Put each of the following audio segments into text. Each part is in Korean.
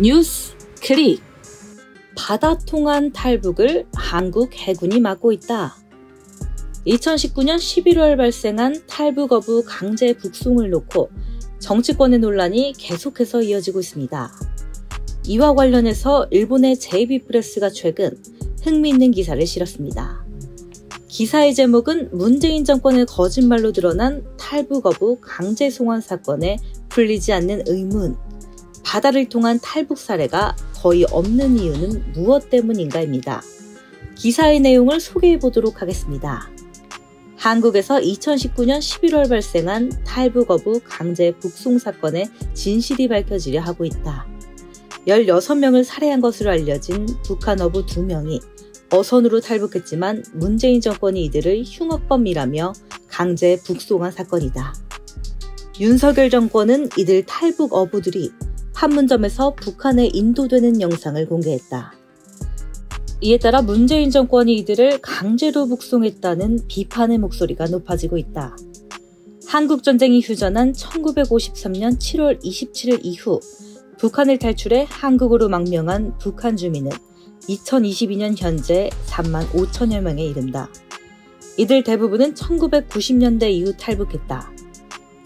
뉴스 클릭! 바다 통한 탈북을 한국 해군이 막고 있다. 2019년 11월 발생한 탈북 어부 강제 북송을 놓고 정치권의 논란이 계속해서 이어지고 있습니다. 이와 관련해서 일본의 JB프레스가 최근 흥미있는 기사를 실었습니다. 기사의 제목은 문재인 정권의 거짓말로 드러난 탈북 어부 강제 송환 사건에 풀리지 않는 의문, 바다를 통한 탈북 사례가 거의 없는 이유는 무엇 때문인가입니다. 기사의 내용을 소개해 보도록 하겠습니다. 한국에서 2019년 11월 발생한 탈북 어부 강제 북송 사건의 진실이 밝혀지려 하고 있다. 16명을 살해한 것으로 알려진 북한 어부 2명이 어선으로 탈북했지만 문재인 정권이 이들을 흉악범이라며 강제 북송한 사건이다. 윤석열 정권은 이들 탈북 어부들이 판문점에서 북한에 인도되는 영상을 공개했다. 이에 따라 문재인 정권이 이들을 강제로 북송했다는 비판의 목소리가 높아지고 있다. 한국전쟁이 휴전한 1953년 7월 27일 이후 북한을 탈출해 한국으로 망명한 북한 주민은 2022년 현재 3만 5천여 명에 이른다. 이들 대부분은 1990년대 이후 탈북했다.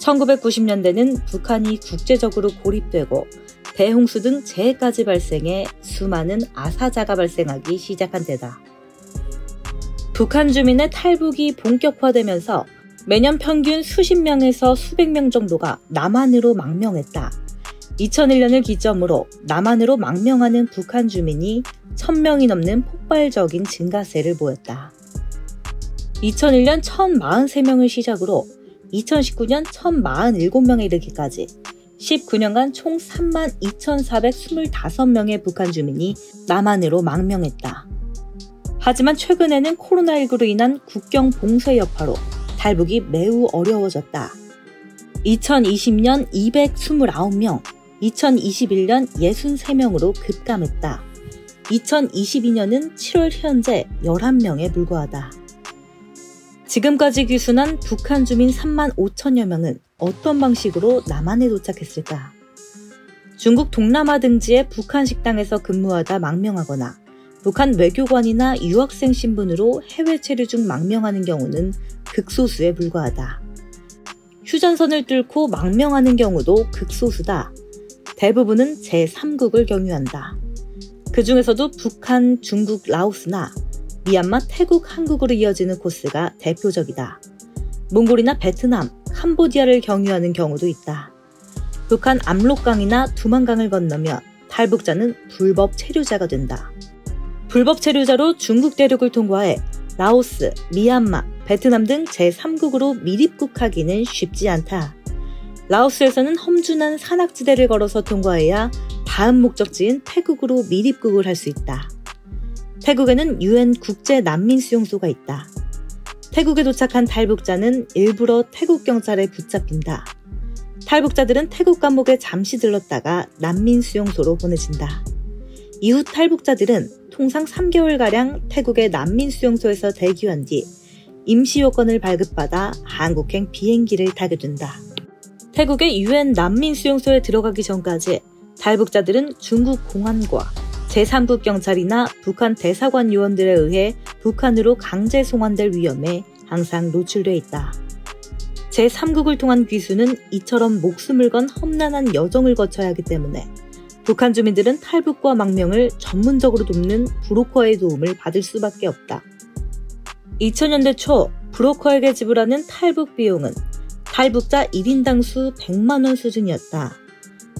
1990년대는 북한이 국제적으로 고립되고 대홍수 등 재해까지 발생해 수많은 아사자가 발생하기 시작한 때다. 북한 주민의 탈북이 본격화되면서 매년 평균 수십 명에서 수백 명 정도가 남한으로 망명했다. 2001년을 기점으로 남한으로 망명하는 북한 주민이 1000명이 넘는 폭발적인 증가세를 보였다. 2001년 1043명을 시작으로 2019년 1047명에 이르기까지 19년간 총 32,425명의 북한 주민이 남한으로 망명했다. 하지만 최근에는 코로나19로 인한 국경 봉쇄 여파로 탈북이 매우 어려워졌다. 2020년 229명, 2021년 63명으로 급감했다. 2022년은 7월 현재 11명에 불과하다. 지금까지 귀순한 북한 주민 3만 5천여 명은 어떤 방식으로 남한에 도착했을까? 중국 동남아 등지의 북한 식당에서 근무하다 망명하거나 북한 외교관이나 유학생 신분으로 해외 체류 중 망명하는 경우는 극소수에 불과하다. 휴전선을 뚫고 망명하는 경우도 극소수다. 대부분은 제3국을 경유한다. 그 중에서도 북한, 중국, 라오스나 미얀마, 태국, 한국으로 이어지는 코스가 대표적이다. 몽골이나 베트남, 캄보디아를 경유하는 경우도 있다. 북한 압록강이나 두만강을 건너면 탈북자는 불법 체류자가 된다. 불법 체류자로 중국 대륙을 통과해 라오스, 미얀마, 베트남 등 제3국으로 미입국하기는 쉽지 않다. 라오스에서는 험준한 산악지대를 걸어서 통과해야 다음 목적지인 태국으로 미입국을 할 수 있다. 태국에는 UN 국제난민수용소가 있다. 태국에 도착한 탈북자는 일부러 태국 경찰에 붙잡힌다. 탈북자들은 태국 감옥에 잠시 들렀다가 난민수용소로 보내진다. 이후 탈북자들은 통상 3개월가량 태국의 난민수용소에서 대기한 뒤 임시요건을 발급받아 한국행 비행기를 타게 된다. 태국의 UN 난민수용소에 들어가기 전까지 탈북자들은 중국 공안과 제3국 경찰이나 북한 대사관 요원들에 의해 북한으로 강제 송환될 위험에 항상 노출돼 있다. 제3국을 통한 귀수는 이처럼 목숨을 건 험난한 여정을 거쳐야 하기 때문에 북한 주민들은 탈북과 망명을 전문적으로 돕는 브로커의 도움을 받을 수밖에 없다. 2000년대 초 브로커에게 지불하는 탈북 비용은 탈북자 1인당 수 100만 원 수준이었다.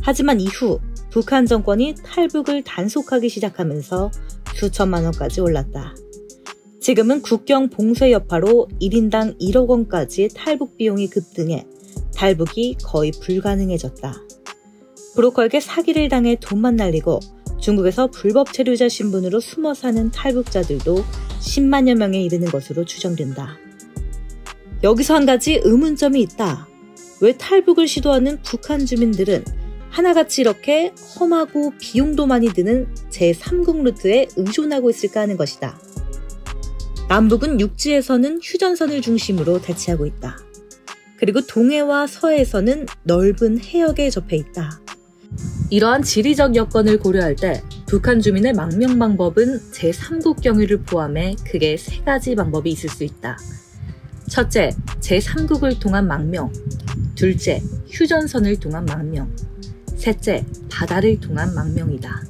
하지만 이후 북한 정권이 탈북을 단속하기 시작하면서 수천만 원까지 올랐다. 지금은 국경 봉쇄 여파로 1인당 1억 원까지 탈북 비용이 급등해 탈북이 거의 불가능해졌다. 브로커에게 사기를 당해 돈만 날리고 중국에서 불법 체류자 신분으로 숨어 사는 탈북자들도 10만여 명에 이르는 것으로 추정된다. 여기서 한 가지 의문점이 있다. 왜 탈북을 시도하는 북한 주민들은 하나같이 이렇게 험하고 비용도 많이 드는 제3국 루트에 의존하고 있을까 하는 것이다. 남북은 육지에서는 휴전선을 중심으로 대치하고 있다. 그리고 동해와 서해에서는 넓은 해역에 접해 있다. 이러한 지리적 여건을 고려할 때 북한 주민의 망명 방법은 제3국 경위를 포함해 크게 3가지 방법이 있을 수 있다. 첫째, 제3국을 통한 망명. 둘째, 휴전선을 통한 망명. 셋째, 바다를 통한 망명이다.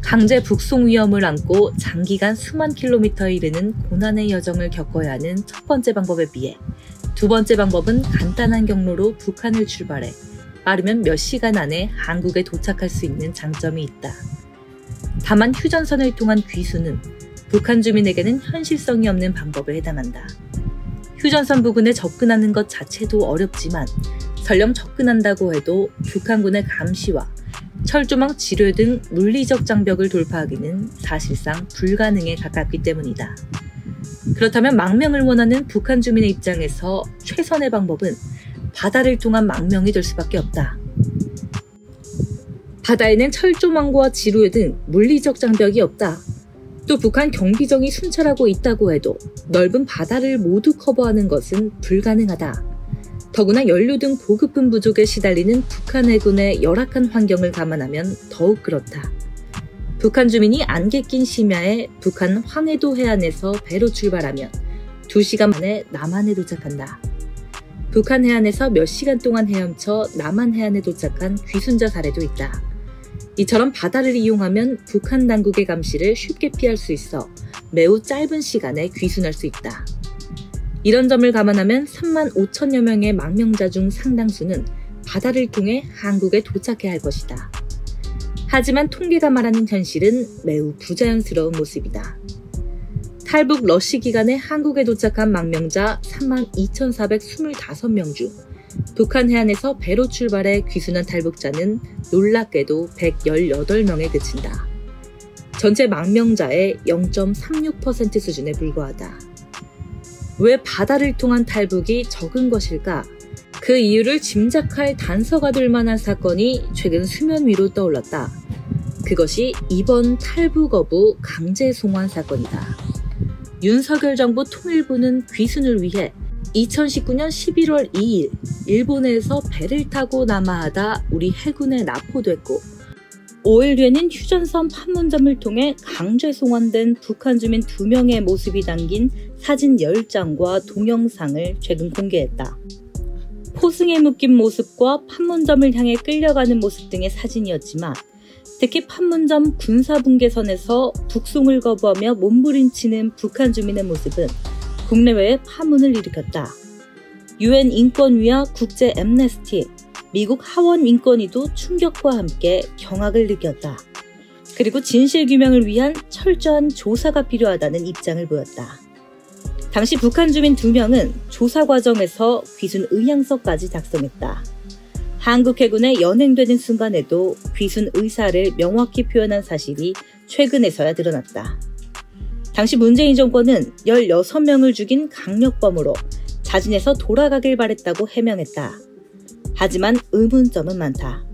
강제 북송 위험을 안고 장기간 수만 킬로미터에 이르는 고난의 여정을 겪어야 하는 첫 번째 방법에 비해 두 번째 방법은 간단한 경로로 북한을 출발해 빠르면 몇 시간 안에 한국에 도착할 수 있는 장점이 있다. 다만 휴전선을 통한 귀순은 북한 주민에게는 현실성이 없는 방법에 해당한다. 휴전선 부근에 접근하는 것 자체도 어렵지만 설령 접근한다고 해도 북한군의 감시와 철조망 지뢰 등 물리적 장벽을 돌파하기는 사실상 불가능에 가깝기 때문이다. 그렇다면 망명을 원하는 북한 주민의 입장에서 최선의 방법은 바다를 통한 망명이 될 수밖에 없다. 바다에는 철조망과 지뢰 등 물리적 장벽이 없다. 또 북한 경비정이 순찰하고 있다고 해도 넓은 바다를 모두 커버하는 것은 불가능하다. 더구나 연료 등 보급품 부족에 시달리는 북한 해군의 열악한 환경을 감안하면 더욱 그렇다. 북한 주민이 안개 낀 심야에 북한 황해도 해안에서 배로 출발하면 2시간 만에 남한에 도착한다. 북한 해안에서 몇 시간 동안 헤엄쳐 남한 해안에 도착한 귀순자 사례도 있다. 이처럼 바다를 이용하면 북한 당국의 감시를 쉽게 피할 수 있어 매우 짧은 시간에 귀순할 수 있다. 이런 점을 감안하면 3만 5천여 명의 망명자 중 상당수는 바다를 통해 한국에 도착해야 할 것이다. 하지만 통계가 말하는 현실은 매우 부자연스러운 모습이다. 탈북 러시 기간에 한국에 도착한 망명자 3만 2,425명 중 북한 해안에서 배로 출발해 귀순한 탈북자는 놀랍게도 118명에 그친다. 전체 망명자의 0.36% 수준에 불과하다. 왜 바다를 통한 탈북이 적은 것일까? 그 이유를 짐작할 단서가 될 만한 사건이 최근 수면 위로 떠올랐다. 그것이 이번 탈북어부 강제 송환 사건이다. 윤석열 정부 통일부는 귀순을 위해 2019년 11월 2일 일본에서 배를 타고 남하하다 우리 해군에 납포됐고 5일 뒤에는 휴전선 판문점을 통해 강제 송환된 북한 주민 2명의 모습이 담긴 사진 10장과 동영상을 최근 공개했다. 포승에 묶인 모습과 판문점을 향해 끌려가는 모습 등의 사진이었지만 특히 판문점 군사분계선에서 북송을 거부하며 몸부림치는 북한 주민의 모습은 국내외에 파문을 일으켰다. UN 인권위와 국제 앰네스티, 미국 하원 인권위도 충격과 함께 경악을 느꼈다. 그리고 진실규명을 위한 철저한 조사가 필요하다는 입장을 보였다. 당시 북한 주민 2명은 조사 과정에서 귀순 의향서까지 작성했다. 한국 해군에 연행되는 순간에도 귀순 의사를 명확히 표현한 사실이 최근에서야 드러났다. 당시 문재인 정권은 16명을 죽인 강력범으로 자진해서 돌아가길 바랬다고 해명했다. 하지만 의문점은 많다.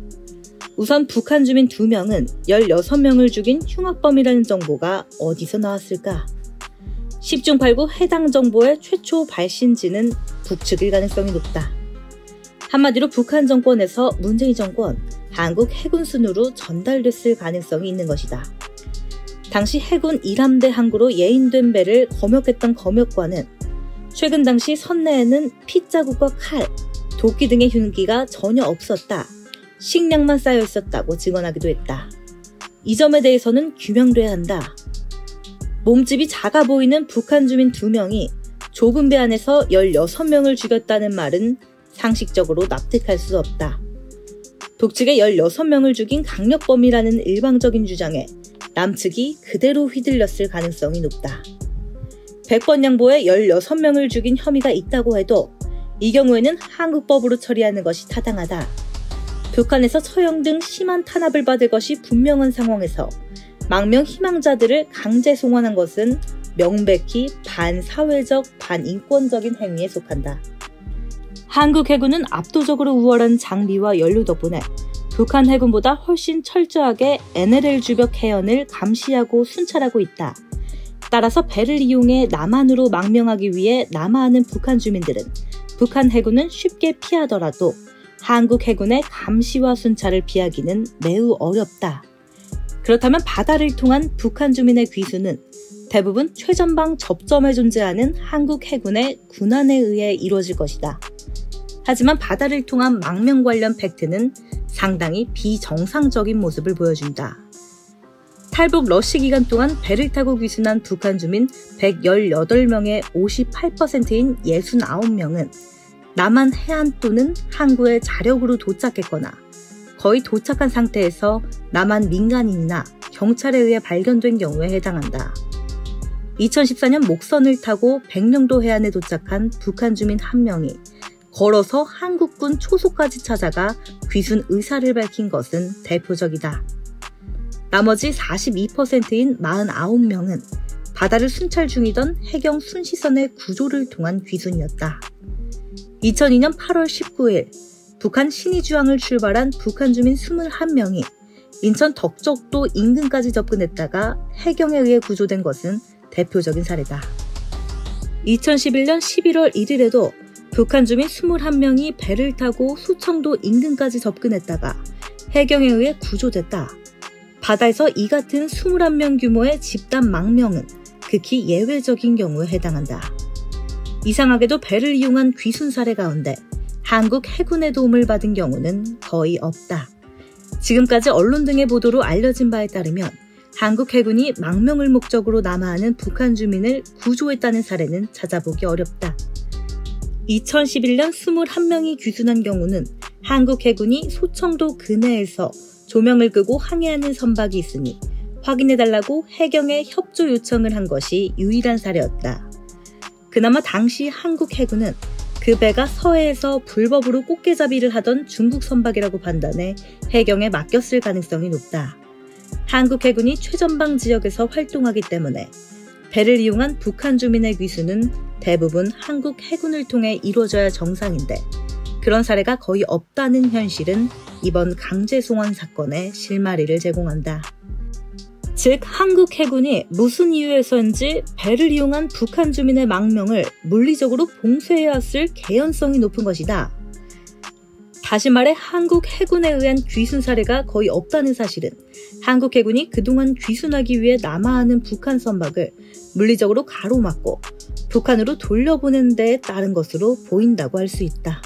우선 북한 주민 2명은 16명을 죽인 흉악범이라는 정보가 어디서 나왔을까? 10중 8구 해당 정보의 최초 발신지는 북측일 가능성이 높다. 한마디로 북한 정권에서 문재인 정권, 한국 해군 순으로 전달됐을 가능성이 있는 것이다. 당시 해군 1함대 항구로 예인된 배를 검역했던 검역관은 최근 당시 선내에는 핏자국과 칼, 도끼 등의 흉기가 전혀 없었다. 식량만 쌓여 있었다고 증언하기도 했다. 이 점에 대해서는 규명돼야 한다. 몸집이 작아 보이는 북한 주민 2명이 좁은 배 안에서 16명을 죽였다는 말은 상식적으로 납득할 수 없다. 북측의 16명을 죽인 강력범이라는 일방적인 주장에 남측이 그대로 휘둘렸을 가능성이 높다. 100번 양보에 16명을 죽인 혐의가 있다고 해도 이 경우에는 한국법으로 처리하는 것이 타당하다. 북한에서 처형 등 심한 탄압을 받을 것이 분명한 상황에서 망명 희망자들을 강제 송환한 것은 명백히 반사회적, 반인권적인 행위에 속한다. 한국 해군은 압도적으로 우월한 장비와 연료 덕분에 북한 해군보다 훨씬 철저하게 NLL 주벽 해연을 감시하고 순찰하고 있다. 따라서 배를 이용해 남한으로 망명하기 위해 남하하는 북한 주민들은 북한 해군은 쉽게 피하더라도 한국 해군의 감시와 순찰을 피하기는 매우 어렵다. 그렇다면 바다를 통한 북한 주민의 귀순은 대부분 최전방 접점에 존재하는 한국 해군의 군함에 의해 이루어질 것이다. 하지만 바다를 통한 망명 관련 팩트는 상당히 비정상적인 모습을 보여준다. 탈북 러시 기간 동안 배를 타고 귀순한 북한 주민 118명의 58%인 69명은 남한 해안 또는 항구에 자력으로 도착했거나 거의 도착한 상태에서 남한 민간인이나 경찰에 의해 발견된 경우에 해당한다. 2014년 목선을 타고 백령도 해안에 도착한 북한 주민 1명이 걸어서 한국군 초소까지 찾아가 귀순 의사를 밝힌 것은 대표적이다. 나머지 42%인 49명은 바다를 순찰 중이던 해경 순시선의 구조를 통한 귀순이었다. 2002년 8월 19일 북한 신의주항을 출발한 북한 주민 21명이 인천 덕적도 인근까지 접근했다가 해경에 의해 구조된 것은 대표적인 사례다. 2011년 11월 1일에도 북한 주민 21명이 배를 타고 소청도 인근까지 접근했다가 해경에 의해 구조됐다. 바다에서 이 같은 21명 규모의 집단 망명은 극히 예외적인 경우에 해당한다. 이상하게도 배를 이용한 귀순 사례 가운데 한국 해군의 도움을 받은 경우는 거의 없다. 지금까지 언론 등의 보도로 알려진 바에 따르면 한국 해군이 망명을 목적으로 남하하는 북한 주민을 구조했다는 사례는 찾아보기 어렵다. 2011년 21명이 귀순한 경우는 한국 해군이 소청도 근해에서 조명을 끄고 항해하는 선박이 있으니 확인해달라고 해경에 협조 요청을 한 것이 유일한 사례였다. 그나마 당시 한국 해군은 그 배가 서해에서 불법으로 꽃게잡이를 하던 중국 선박이라고 판단해 해경에 맡겼을 가능성이 높다. 한국 해군이 최전방 지역에서 활동하기 때문에 배를 이용한 북한 주민의 귀순은 대부분 한국 해군을 통해 이루어져야 정상인데 그런 사례가 거의 없다는 현실은 이번 강제 송환 사건의 실마리를 제공한다. 즉 한국 해군이 무슨 이유에서인지 배를 이용한 북한 주민의 망명을 물리적으로 봉쇄해왔을 개연성이 높은 것이다. 다시 말해 한국 해군에 의한 귀순 사례가 거의 없다는 사실은 한국 해군이 그동안 귀순하기 위해 남하하는 북한 선박을 물리적으로 가로막고 북한으로 돌려보낸 데에 따른 것으로 보인다고 할 수 있다.